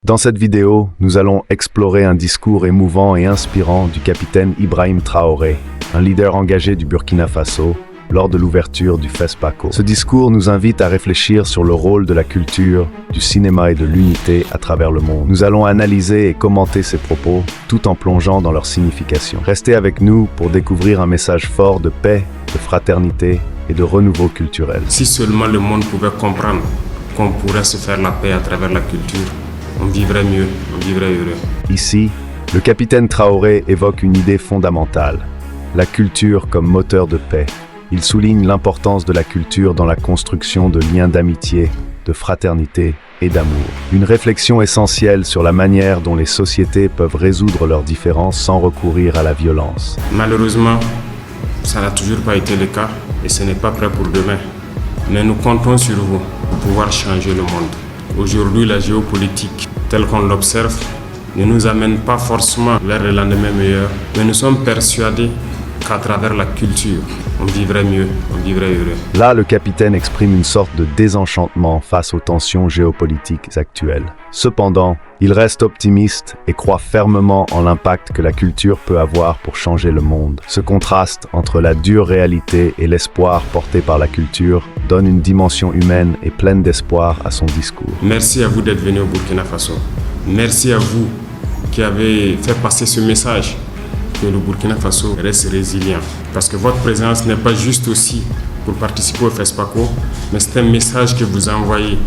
Dans cette vidéo, nous allons explorer un discours émouvant et inspirant du capitaine Ibrahim Traoré, un leader engagé du Burkina Faso, lors de l'ouverture du FESPACO. Ce discours nous invite à réfléchir sur le rôle de la culture, du cinéma et de l'unité à travers le monde. Nous allons analyser et commenter ces propos, tout en plongeant dans leur signification. Restez avec nous pour découvrir un message fort de paix, de fraternité et de renouveau culturel. Si seulement le monde pouvait comprendre qu'on pourrait se faire la paix à travers la culture, on vivrait mieux, on vivrait heureux. Ici, le capitaine Traoré évoque une idée fondamentale, la culture comme moteur de paix. Il souligne l'importance de la culture dans la construction de liens d'amitié, de fraternité et d'amour. Une réflexion essentielle sur la manière dont les sociétés peuvent résoudre leurs différences sans recourir à la violence. Malheureusement, ça n'a toujours pas été le cas et ce n'est pas prêt pour demain. Mais nous comptons sur vous pour pouvoir changer le monde. Aujourd'hui, la géopolitique, telle qu'on l'observe, ne nous amène pas forcément vers le lendemain meilleur, mais nous sommes persuadés qu'à travers la culture, on vivrait mieux, on vivrait heureux. Là, le capitaine exprime une sorte de désenchantement face aux tensions géopolitiques actuelles. Cependant, il reste optimiste et croit fermement en l'impact que la culture peut avoir pour changer le monde. Ce contraste entre la dure réalité et l'espoir porté par la culture donne une dimension humaine et pleine d'espoir à son discours. Merci à vous d'être venu au Burkina Faso. Merci à vous qui avez fait passer ce message que le Burkina Faso reste résilient. Parce que votre présence n'est pas juste aussi pour participer au FESPACO, mais c'est un message que vous envoyez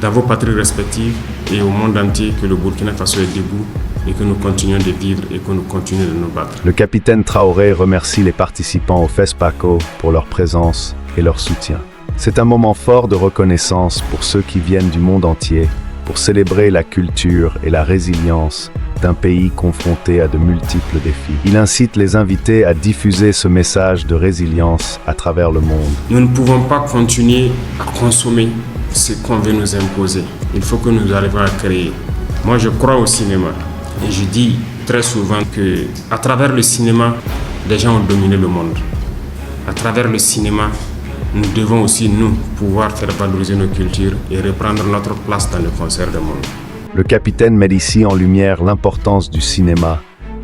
dans vos patries respectives et au monde entier que le Burkina Faso est debout et que nous continuons de vivre et que nous continuons de nous battre. Le capitaine Traoré remercie les participants au FESPACO pour leur présence et leur soutien. C'est un moment fort de reconnaissance pour ceux qui viennent du monde entier pour célébrer la culture et la résilience d'un pays confronté à de multiples défis. Il incite les invités à diffuser ce message de résilience à travers le monde. Nous ne pouvons pas continuer à consommer ce qu'on veut nous imposer. Il faut que nous arrivions à créer. Moi, je crois au cinéma. Et je dis très souvent qu'à travers le cinéma, des gens ont dominé le monde. À travers le cinéma, nous devons aussi, nous, pouvoir faire valoriser nos cultures et reprendre notre place dans le concert du monde. Le capitaine met ici en lumière l'importance du cinéma,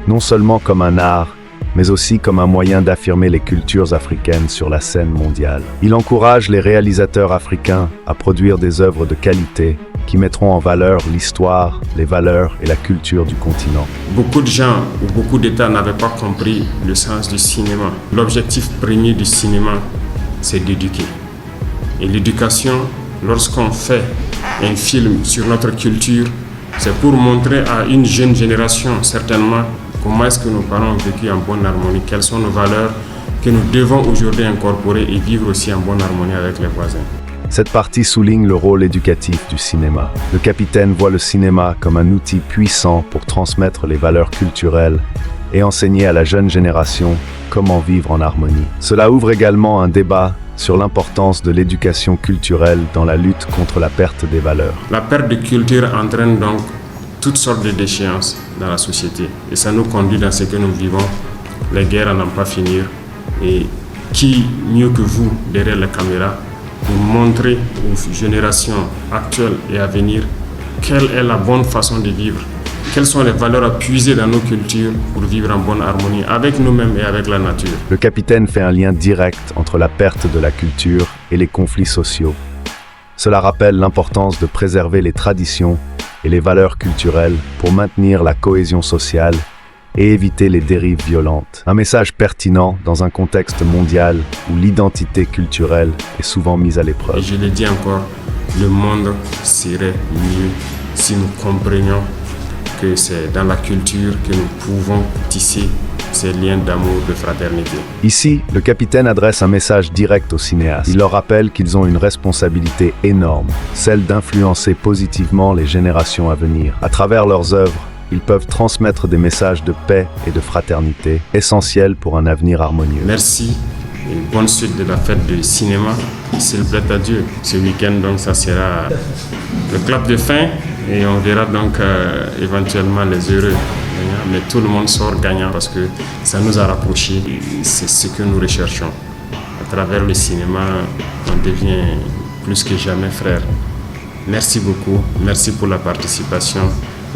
non seulement comme un art, mais aussi comme un moyen d'affirmer les cultures africaines sur la scène mondiale. Il encourage les réalisateurs africains à produire des œuvres de qualité qui mettront en valeur l'histoire, les valeurs et la culture du continent. Beaucoup de gens ou beaucoup d'États n'avaient pas compris le sens du cinéma. L'objectif premier du cinéma, c'est d'éduquer. Et l'éducation, lorsqu'on fait un film sur notre culture, c'est pour montrer à une jeune génération, certainement, comment est-ce que nos parents ont vécu en bonne harmonie, quelles sont nos valeurs que nous devons aujourd'hui incorporer et vivre aussi en bonne harmonie avec les voisins. Cette partie souligne le rôle éducatif du cinéma. Le capitaine voit le cinéma comme un outil puissant pour transmettre les valeurs culturelles et enseigner à la jeune génération comment vivre en harmonie. Cela ouvre également un débat sur l'importance de l'éducation culturelle dans la lutte contre la perte des valeurs. La perte de culture entraîne donc toutes sortes de déchéances dans la société et ça nous conduit dans ce que nous vivons. Les guerres n'en pas finir et qui mieux que vous derrière la caméra pour montrer aux générations actuelles et à venir quelle est la bonne façon de vivre. Quelles sont les valeurs à puiser dans nos cultures pour vivre en bonne harmonie avec nous-mêmes et avec la nature. Le capitaine fait un lien direct entre la perte de la culture et les conflits sociaux. Cela rappelle l'importance de préserver les traditions et les valeurs culturelles pour maintenir la cohésion sociale et éviter les dérives violentes. Un message pertinent dans un contexte mondial où l'identité culturelle est souvent mise à l'épreuve. Et je le dis encore, le monde serait mieux si nous comprenions que c'est dans la culture que nous pouvons tisser ces liens d'amour, de fraternité. Ici, le capitaine adresse un message direct aux cinéastes. Il leur rappelle qu'ils ont une responsabilité énorme, celle d'influencer positivement les générations à venir. À travers leurs œuvres, ils peuvent transmettre des messages de paix et de fraternité, essentiels pour un avenir harmonieux. Merci et bonne suite de la fête du cinéma. S'il plaît à Dieu. Ce week-end, donc, ça sera le clap de fin et on verra donc éventuellement les heureux gagnants. Mais tout le monde sort gagnant parce que ça nous a rapprochés. C'est ce que nous recherchons. À travers le cinéma, on devient plus que jamais frères. Merci beaucoup, merci pour la participation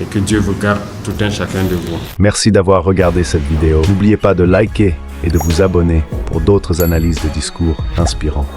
et que Dieu vous garde tout un chacun de vous. Merci d'avoir regardé cette vidéo. N'oubliez pas de liker et de vous abonner pour d'autres analyses de discours inspirants.